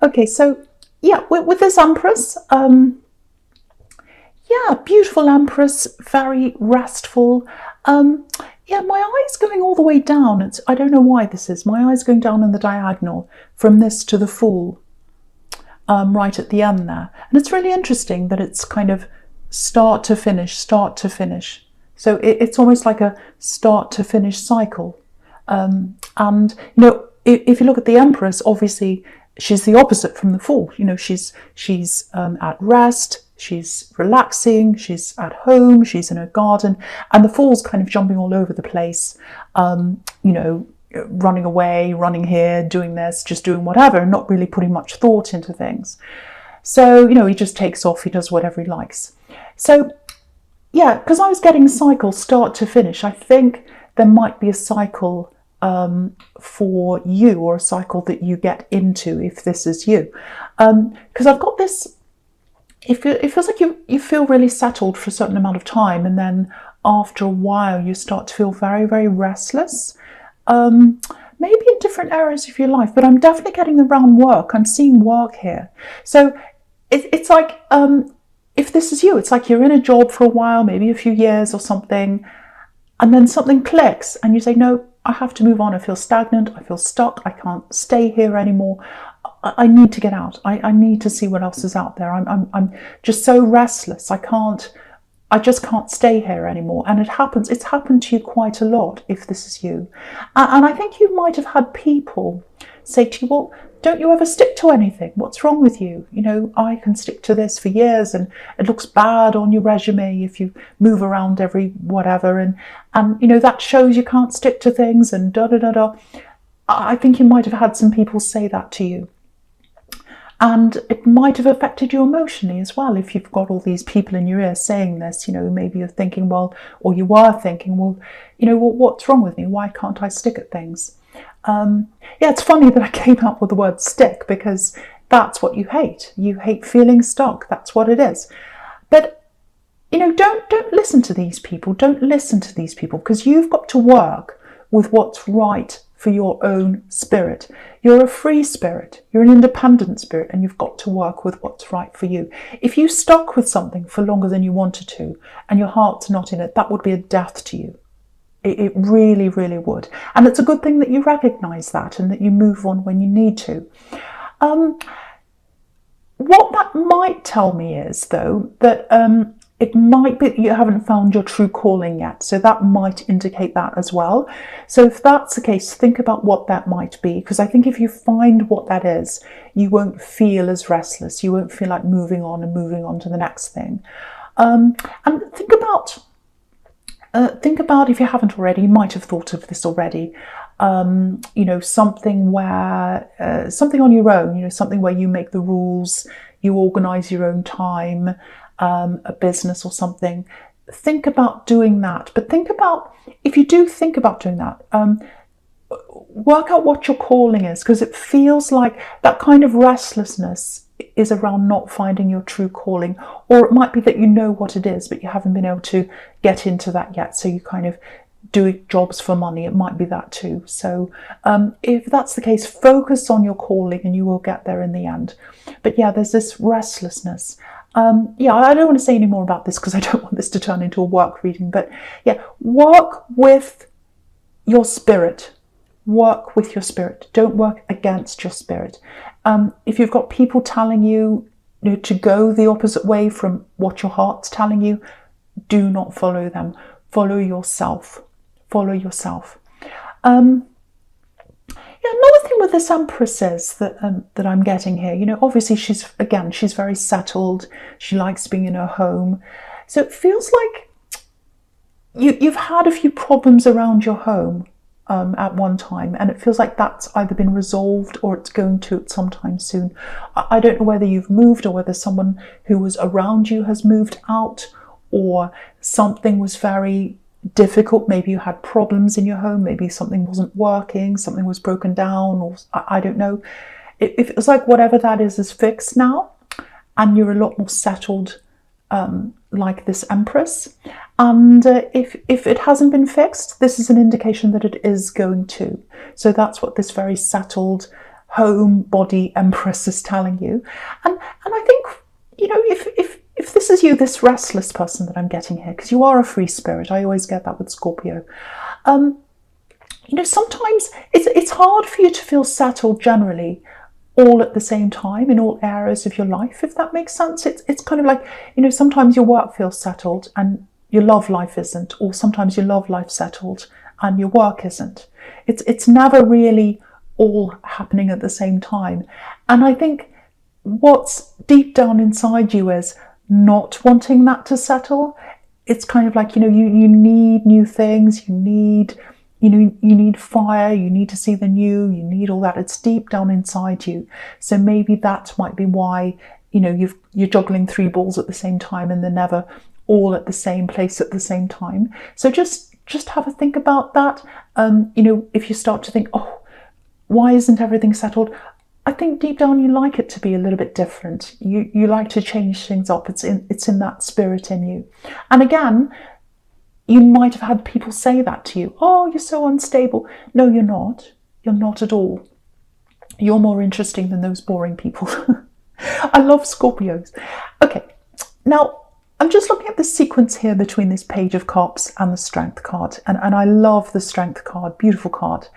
Okay, so yeah, with this Empress, yeah, beautiful Empress, very restful. Yeah, my eye's going all the way down. I don't know why this is. My eye's going down in the diagonal from this to the Fool, right at the end there. And it's really interesting that it's kind of start to finish, start to finish. So it's almost like a start to finish cycle. And, you know, if you look at the Empress, obviously she's the opposite from the Fool. You know, she's at rest, she's relaxing, she's at home, she's in her garden, and the Fool's kind of jumping all over the place, you know, running away, running here, doing this, just doing whatever, and not really putting much thought into things. So, you know, he just takes off, he does whatever he likes. So, yeah, because I was getting cycle start to finish, I think there might be a cycle for you, or a cycle that you get into if this is you. Because I've got this, it feels like you feel really settled for a certain amount of time, and then after a while you start to feel very, very restless. Maybe in different areas of your life, but I'm definitely getting around work. I'm seeing work here. So it's like, if this is you, it's like you're in a job for a while, maybe a few years or something, and then something clicks and you say, no, I have to move on. I feel stagnant. I feel stuck. I can't stay here anymore. I need to get out. I need to see what else is out there. I'm just so restless. I just can't stay here anymore. And it's happened to you quite a lot if this is you. And I think you might have had people say to you, well, don't you ever stick to anything? What's wrong with you? You know, I can stick to this for years and it looks bad on your resume if you move around every whatever. And you know, that shows you can't stick to things and da-da-da-da. I think you might have had some people say that to you. And it might have affected you emotionally as well if you've got all these people in your ear saying this. You know, maybe you're thinking, well, or you were thinking, well, you know, what's wrong with me? Why can't I stick at things? Yeah, it's funny that I came up with the word stick, because that's what you hate. You hate feeling stuck. That's what it is. But, you know, don't listen to these people. Don't listen to these people, because you've got to work with what's right for your own spirit. You're a free spirit. You're an independent spirit, and you've got to work with what's right for you. If you stuck with something for longer than you wanted to, and your heart's not in it, that would be a death to you. It really, really would. And it's a good thing that you recognise that and that you move on when you need to. What that might tell me is, though, that it might be that you haven't found your true calling yet. So that might indicate that as well. So if that's the case, think about what that might be. Because I think if you find what that is, you won't feel as restless. You won't feel like moving on to the next thing. And think about, if you haven't already, you might have thought of this already, you know, something where, something on your own, you know, something where you make the rules, you organise your own time, a business or something. Think about doing that. But think about, if you do think about doing that, work out what your calling is, because it feels like that kind of restlessness is around not finding your true calling. Or it might be that you know what it is, but you haven't been able to get into that yet. So you kind of do jobs for money. It might be that too. So if that's the case, focus on your calling and you will get there in the end. But yeah, there's this restlessness. Yeah, I don't want to say any more about this because I don't want this to turn into a work reading. But yeah, work with your spirit. Work with your spirit. Don't work against your spirit. If you've got people telling you, you know, to go the opposite way from what your heart's telling you, do not follow them. Follow yourself. Follow yourself. Yeah, another thing with this Empress is that I'm getting here, you know, obviously she's very settled. She likes being in her home. So it feels like you've had a few problems around your home at one time, and it feels like that's either been resolved or it's going to at some time soon. I don't know whether you've moved or whether someone who was around you has moved out, or something was very difficult. Maybe you had problems in your home, maybe something wasn't working, something was broken down, or I don't know. It feels like whatever that is fixed now, and you're a lot more settled, like this Empress. And if it hasn't been fixed, this is an indication that it is going to. So that's what this very settled home body Empress is telling you. And I think, if this is you, this restless person that I'm getting here, because you are a free spirit, I always get that with Scorpio. Sometimes it's hard for you to feel settled generally all at the same time in all areas of your life, if that makes sense. It's kind of like, sometimes your work feels settled and your love life isn't, or sometimes your love life settled and your work isn't. It's never really all happening at the same time. And I think what's deep down inside you is not wanting that to settle. It's kind of like, you need new things, you need fire, you need to see the new, you need all that. It's deep down inside you. So maybe that might be why, you're juggling 3 balls at the same time and they're never all at the same place at the same time. So just have a think about that. If you start to think, oh, why isn't everything settled? I think deep down you like it to be a little bit different. You like to change things up. It's in that spirit in you. And again, you might have had people say that to you. Oh, you're so unstable. No, you're not. You're not at all. You're more interesting than those boring people. I love Scorpios. Okay, now I'm just looking at the sequence here between this Page of Cups and the Strength card. And I love the Strength card. Beautiful card.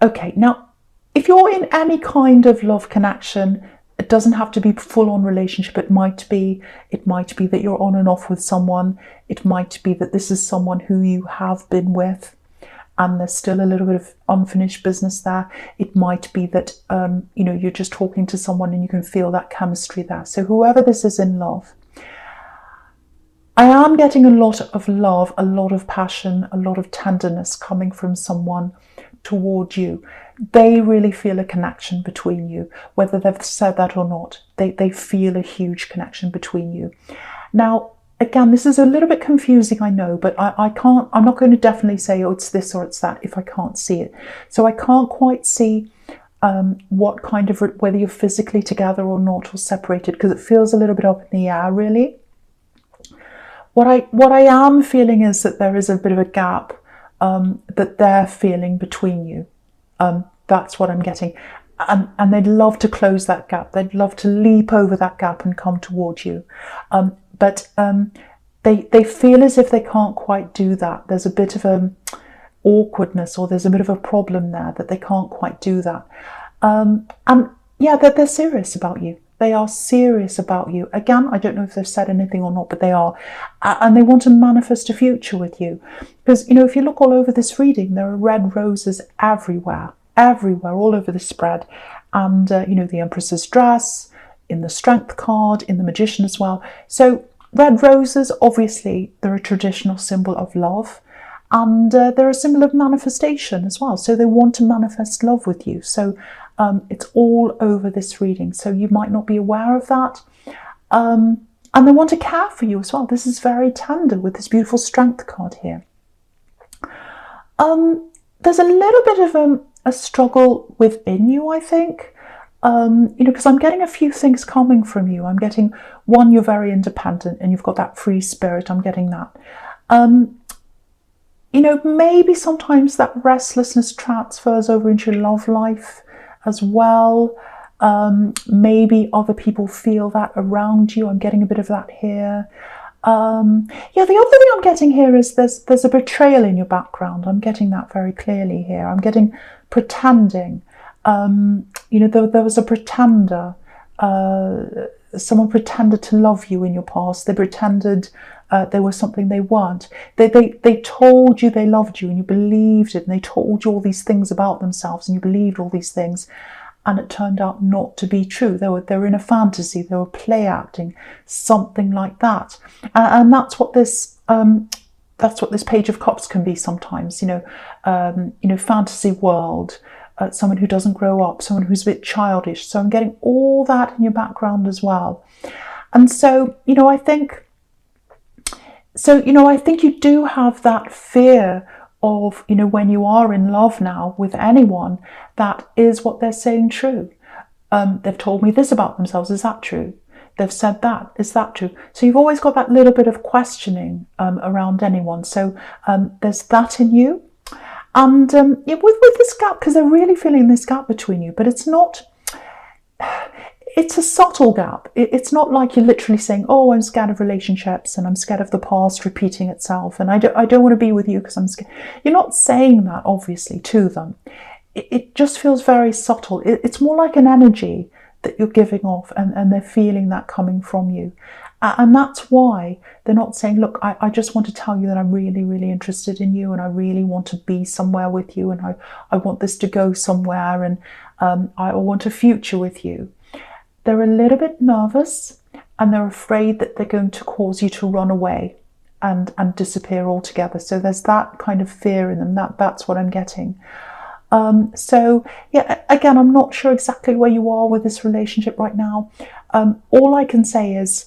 Okay, now, if you're in any kind of love connection, it doesn't have to be full-on relationship. It might be that you're on and off with someone. It might be that this is someone who you have been with and there's still a little bit of unfinished business there. It might be that, you're just talking to someone and you can feel that chemistry there. So whoever this is in love, I am getting a lot of love, a lot of passion, a lot of tenderness coming from someone toward you. They really feel a connection between you, whether they've said that or not. They feel a huge connection between you. Now, again, this is a little bit confusing, I know, but I'm not going to definitely say, oh, it's this or it's that if I can't see it. So I can't quite see what kind of, whether you're physically together or not, or separated, because it feels a little bit up in the air, really. What I am feeling is that there is a bit of a gap that they're feeling between you. That's what I'm getting. And they'd love to close that gap. They'd love to leap over that gap and come towards you. But they feel as if they can't quite do that. There's a bit of awkwardness, or there's a bit of a problem there that they can't quite do that. And yeah, they're serious about you. They are serious about you. Again, I don't know if they've said anything or not, but they are. And they want to manifest a future with you. Because, if you look all over this reading, there are red roses everywhere, all over the spread. And, the Empress's dress, in the Strength card, in the Magician as well. So red roses, obviously, they're a traditional symbol of love. And they're a symbol of manifestation as well. So they want to manifest love with you. So it's all over this reading. So you might not be aware of that. And they want to care for you as well. This is very tender with this beautiful Strength card here. There's a little bit of a struggle within you, I think. Because I'm getting a few things coming from you. I'm getting, one, you're very independent and you've got that free spirit. I'm getting that. Maybe sometimes that restlessness transfers over into your love life as well. Maybe other people feel that around you. I'm getting a bit of that here. The other thing I'm getting here is there's a betrayal in your background. I'm getting that very clearly here. I'm getting pretending. There was a pretender. Someone pretended to love you in your past. They pretended they were something they weren't. They told you they loved you and you believed it, and they told you all these things about themselves and you believed all these things, and it turned out not to be true. They were in a fantasy. They were play acting, something like that. And that's what this Page of Cups can be sometimes. Fantasy world. Someone who doesn't grow up, someone who's a bit childish. So I'm getting all that in your background as well. And so, I think you do have that fear of, when you are in love now with anyone, that is what they're saying true. They've told me this about themselves. Is that true? They've said that. Is that true? So you've always got that little bit of questioning around anyone. So there's that in you. And yeah, with this gap, because they're really feeling this gap between you, but it's not, it's a subtle gap. It's not like you're literally saying, oh, I'm scared of relationships and I'm scared of the past repeating itself and I don't want to be with you because I'm scared. You're not saying that, obviously, to them. It just feels very subtle. It's more like an energy that you're giving off, and they're feeling that coming from you. And that's why they're not saying, look, I just want to tell you that I'm really, really interested in you and I really want to be somewhere with you and I want this to go somewhere and I want a future with you. They're a little bit nervous and they're afraid that they're going to cause you to run away and disappear altogether. So there's that kind of fear in them. That's what I'm getting. So yeah, again, I'm not sure exactly where you are with this relationship right now. All I can say is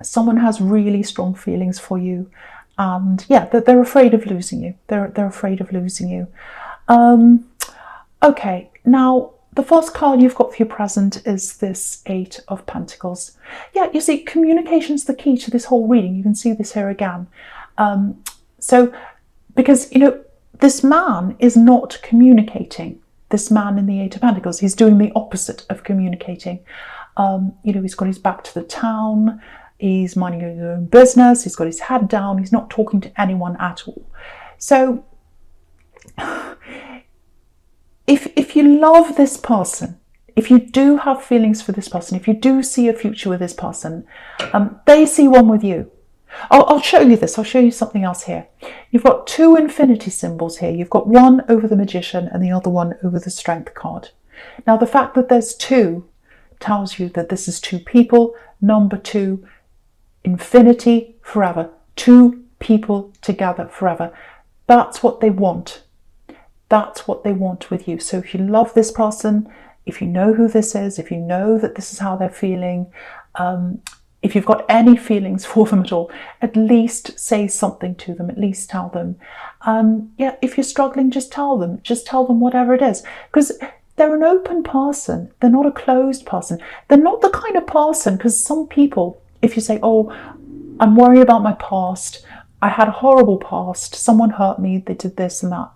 someone has really strong feelings for you, and yeah, they're afraid of losing you. They're afraid of losing you. Okay, now the first card you've got for your present is this Eight of Pentacles. Yeah, you see, communication's the key to this whole reading. You can see this here again. So because, you know, this man is not communicating. This man in the Eight of Pentacles, he's doing the opposite of communicating. You know, he's got his back to the town. He's minding his own business. He's got his head down. He's not talking to anyone at all. So if you love this person, if you do have feelings for this person, if you do see a future with this person, they see one with you. I'll show you this. I'll show you something else here. You've got two infinity symbols here. You've got one over the Magician and the other one over the Strength card. Now, the fact that there's two tells you that this is two people. Number two, infinity, forever. Two people together forever. That's what they want. That's what they want with you. So if you love this person, if you know who this is, if you know that this is how they're feeling, if you've got any feelings for them at all, at least say something to them, at least tell them. Yeah, if you're struggling, just tell them whatever it is, because they're an open person. They're not a closed person. They're not the kind of person, because some people, if you say, oh, I'm worried about my past, I had a horrible past, someone hurt me, they did this and that,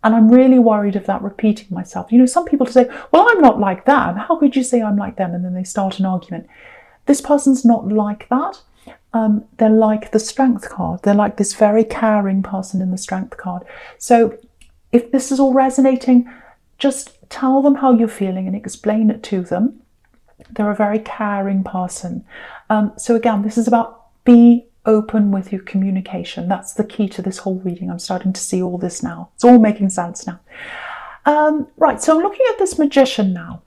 and I'm really worried of that repeating myself. You know, some people say, well, I'm not like them. How could you say I'm like them? And then they start an argument. This person's not like that. They're like the Strength card. They're like this very caring person in the Strength card. So if this is all resonating, just tell them how you're feeling and explain it to them. They're a very caring person. So again, this is about be open with your communication. That's the key to this whole reading. I'm starting to see all this now. It's all making sense now. Right, so I'm looking at this Magician now.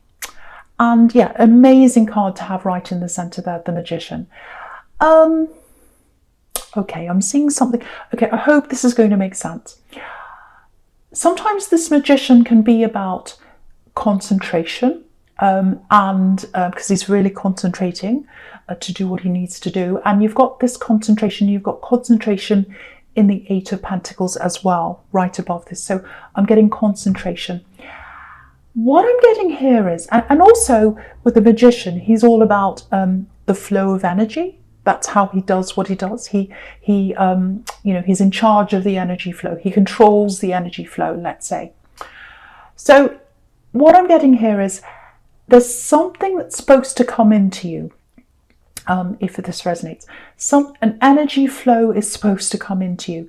And yeah, amazing card to have right in the center there, the Magician. Okay, I'm seeing something. Okay, I hope this is going to make sense. Sometimes this Magician can be about concentration, and because he's really concentrating to do what he needs to do. And you've got this concentration, you've got concentration in the Eight of Pentacles as well, right above this. So I'm getting concentration. What I'm getting here is, and also with the Magician, he's all about the flow of energy. That's how he does what he does. He you know, he's in charge of the energy flow. He controls the energy flow, let's say. So what I'm getting here is there's something that's supposed to come into you. If this resonates, an energy flow is supposed to come into you.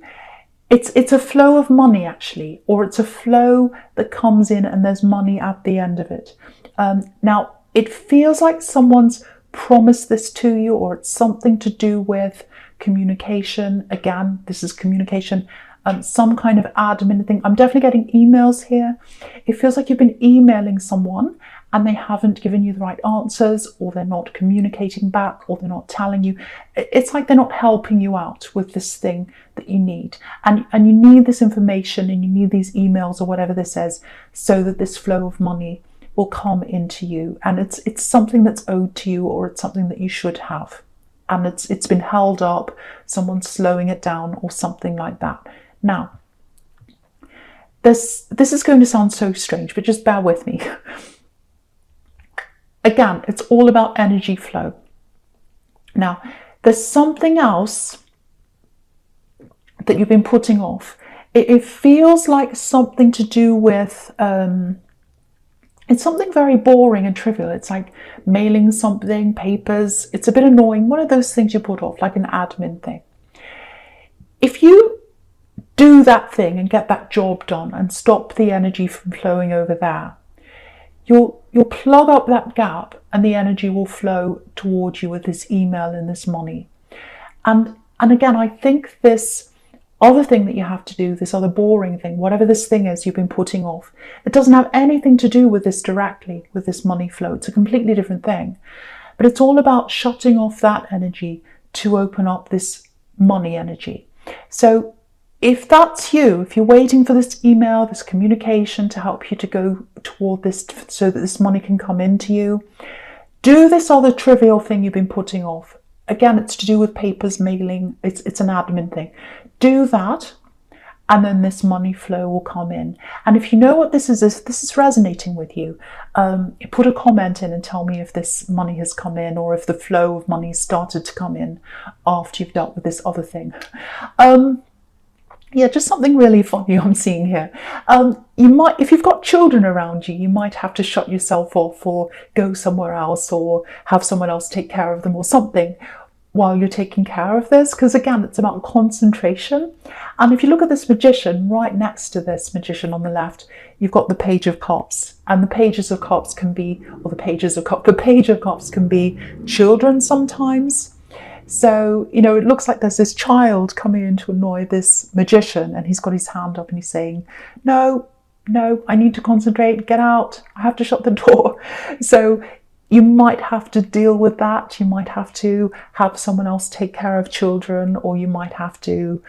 It's a flow of money, actually, or it's a flow that comes in and there's money at the end of it. Now, it feels like someone's promised this to you, or it's something to do with communication. Again, this is communication, some kind of admin thing. I'm definitely getting emails here. It feels like you've been emailing someone and they haven't given you the right answers, or they're not communicating back, or they're not telling you. It's like they're not helping you out with this thing that you need. And you need this information and you need these emails or whatever this is, so that this flow of money will come into you. And it's something that's owed to you, or it's something that you should have. And it's been held up, someone's slowing it down or something like that. Now, this is going to sound so strange, but just bear with me. Again, it's all about energy flow. Now, there's something else that you've been putting off. It feels like something to do with, it's something very boring and trivial. It's like mailing something, papers. It's a bit annoying. One of those things you put off, like an admin thing. If you do that thing and get that job done and stop the energy from flowing over there, you'll plug up that gap and the energy will flow towards you with this email and this money. And again, I think this other thing that you have to do, this other boring thing, whatever this thing is you've been putting off, it doesn't have anything to do with this directly, with this money flow. It's a completely different thing. But it's all about shutting off that energy to open up this money energy. So if that's you, if you're waiting for this email, this communication to help you to go toward this so that this money can come into you, do this other trivial thing you've been putting off. Again, it's to do with papers, mailing, it's an admin thing. Do that, and then this money flow will come in. And if you know what this is, if this is resonating with you, put a comment in and tell me if this money has come in or if the flow of money started to come in after you've dealt with this other thing. Yeah, just something really funny I'm seeing here. You might, if you've got children around you, you might have to shut yourself off or go somewhere else or have someone else take care of them or something while you're taking care of this, because again, it's about concentration. And if you look at this magician, right next to this magician on the left, you've got the Page of Cups, and the Pages of Cups can be, or the Pages of Cups, the Page of Cups can be children sometimes. So, you know, it looks like there's this child coming in to annoy this magician, and he's got his hand up and he's saying, no, I need to concentrate, get out, I have to shut the door. So you might have to deal with that. You might have to have someone else take care of children, or you might have to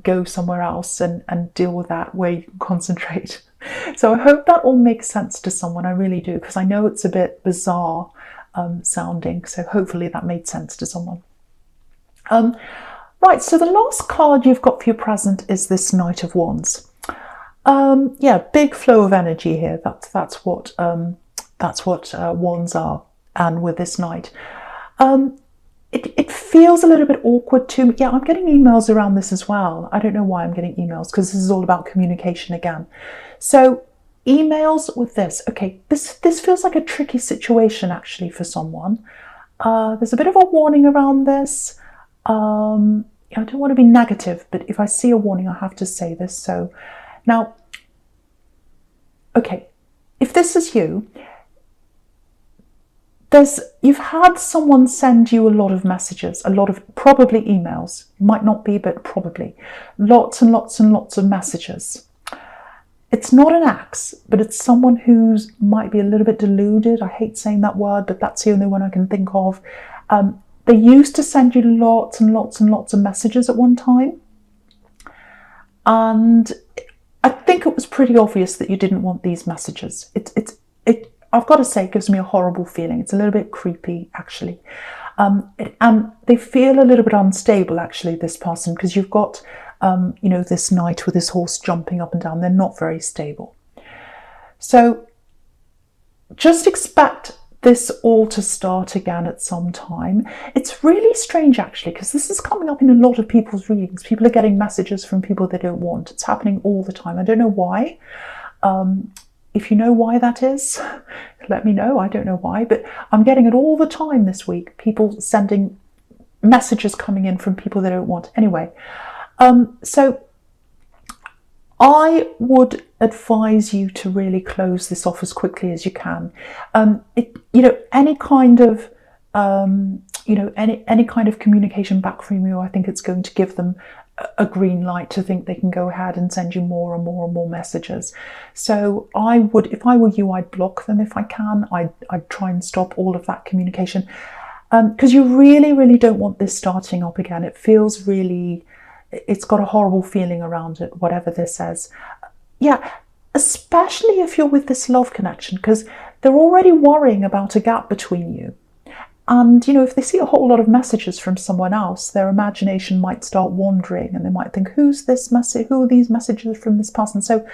go somewhere else and deal with that where you can concentrate. So I hope that all makes sense to someone. I really do, because I know it's a bit bizarre sounding. So hopefully that made sense to someone. Right, so the last card you've got for your present is this Knight of Wands. Yeah, big flow of energy here. That's what wands are, and with this Knight. It feels a little bit awkward to me. Yeah, I'm getting emails around this as well. I don't know why I'm getting emails, because this is all about communication again. So emails with this. Okay, this feels like a tricky situation actually for someone. There's a bit of a warning around this. I don't want to be negative, but if I see a warning, I have to say this. So now, okay, if this is you, you've had someone send you a lot of messages, a lot of probably emails, might not be, but probably lots and lots and lots of messages. It's not an ex, but it's someone who's might be a little bit deluded. I hate saying that word, but that's the only one I can think of. They used to send you lots and lots and lots of messages at one time. And I think it was pretty obvious that you didn't want these messages. I've got to say, it gives me a horrible feeling. It's a little bit creepy, actually. And they feel a little bit unstable, actually, this person, because you've got, you know, this knight with this horse jumping up and down. They're not very stable. So just expect this all to start again at some time. It's really strange, actually, because this is coming up in a lot of people's readings. People are getting messages from people they don't want. It's happening all the time. I don't know why. If you know why that is, let me know. I don't know why, but I'm getting it all the time this week. People sending messages coming in from people they don't want. Anyway, so I would advise you to really close this off as quickly as you can. Any kind of, any kind of communication back from you, I think it's going to give them a green light to think they can go ahead and send you more and more and more messages. So I would, if I were you, I'd block them if I can. I'd try and stop all of that communication, because you really, really don't want this starting up again. It feels really, it's got a horrible feeling around it, whatever this says. Yeah, especially if you're with this love connection, because they're already worrying about a gap between you. And, you know, if they see a whole lot of messages from someone else, their imagination might start wandering and they might think, who's this message? Who are these messages from this person? So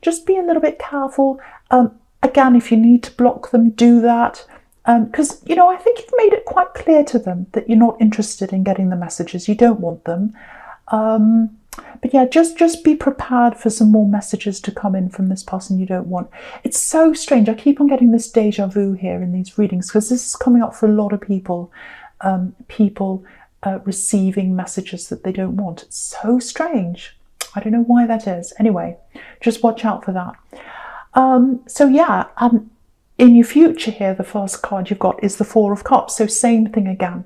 just be a little bit careful. Again, if you need to block them, do that. Because, you know, I think you've made it quite clear to them that you're not interested in getting the messages. You don't want them. But yeah, just be prepared for some more messages to come in from this person you don't want. It's so strange. I keep on getting this deja vu here in these readings because this is coming up for a lot of people. Receiving messages that they don't want. It's so strange. I don't know why that is. Anyway, just watch out for that. So yeah, in your future here, the first card you've got is the Four of Cups. So same thing again.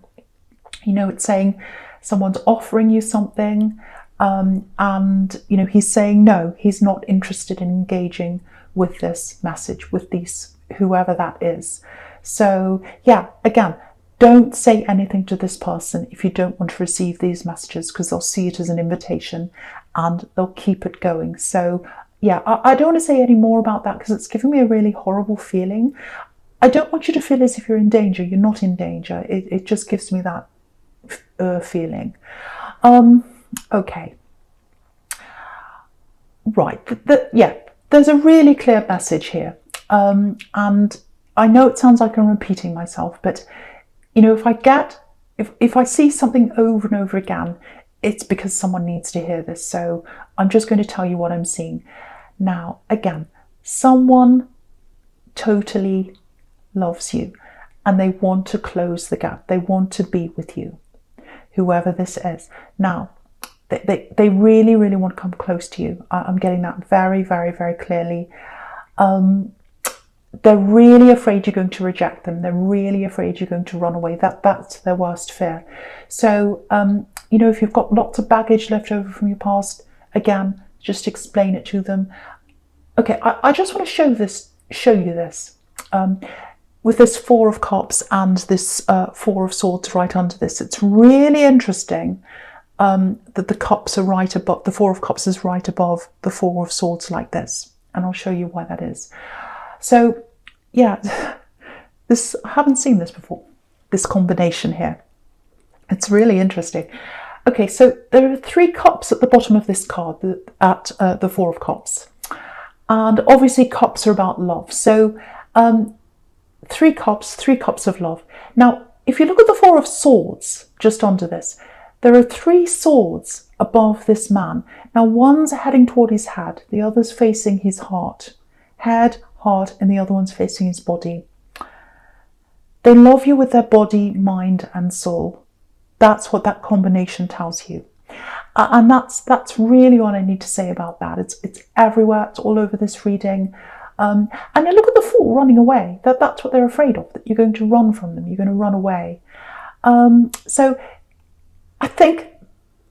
You know, it's saying someone's offering you something, and you know, he's saying no, he's not interested in engaging with this message, with these, whoever that is. So yeah, again, don't say anything to this person if you don't want to receive these messages, because they'll see it as an invitation and they'll keep it going. So yeah, I don't want to say any more about that because it's giving me a really horrible feeling. I don't want you to feel as if you're in danger. You're not in danger. It just gives me that feeling. Okay. Right. Yeah, there's a really clear message here. And I know it sounds like I'm repeating myself, but you know, if I see something over and over again, it's because someone needs to hear this. So I'm just going to tell you what I'm seeing. Now, again, someone totally loves you and they want to close the gap. They want to be with you, whoever this is. Now, they really, really want to come close to you. I'm getting that very, very, very clearly. They're really afraid you're going to reject them. They're really afraid you're going to run away. That's their worst fear. So, you know, if you've got lots of baggage left over from your past, again, just explain it to them. Okay, I just want to show you this. With this Four of Cups and this Four of Swords right under this, it's really interesting that the cups are right above, the Four of Cups is right above the Four of Swords like this. And I'll show you why that is. So, yeah, I haven't seen this before, this combination here. It's really interesting. Okay, so there are three cups at the bottom of this card, at the Four of Cups. And obviously cups are about love. So three cups of love. Now, if you look at the Four of Swords just under this, there are three swords above this man. Now, one's heading toward his head, the other's facing his heart. Head, heart, and the other one's facing his body. They love you with their body, mind, and soul. That's what that combination tells you. And that's really all I need to say about that. It's everywhere. It's all over this reading. And then look at the Fool running away. That's what they're afraid of, that you're going to run from them. You're going to run away. So I think,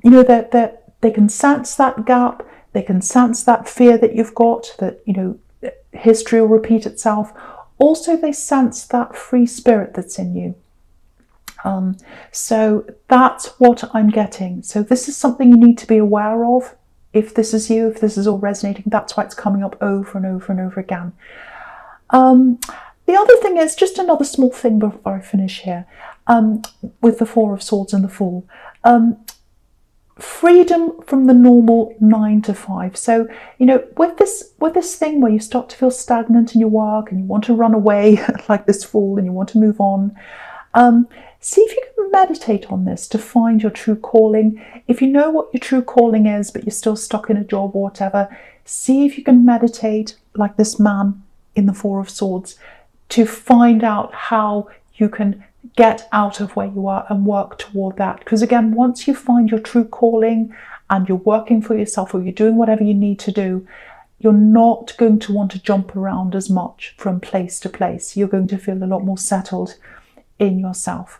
you know, that they can sense that gap. They can sense that fear that you've got, that, you know, history will repeat itself. Also, they sense that free spirit that's in you. So that's what I'm getting. So this is something you need to be aware of. If this is you, if this is all resonating, that's why it's coming up over and over and over again. The other thing is, just another small thing before I finish here, with the Four of Swords and the Fool. Freedom from the normal 9 to 5. So, you know, with this thing where you start to feel stagnant in your work and you want to run away like this Fool and you want to move on, see if you can meditate on this to find your true calling. If you know what your true calling is, but you're still stuck in a job or whatever, see if you can meditate like this man in the Four of Swords to find out how you can get out of where you are and work toward that. Because again, once you find your true calling and you're working for yourself, or you're doing whatever you need to do, you're not going to want to jump around as much from place to place. You're going to feel a lot more settled in yourself.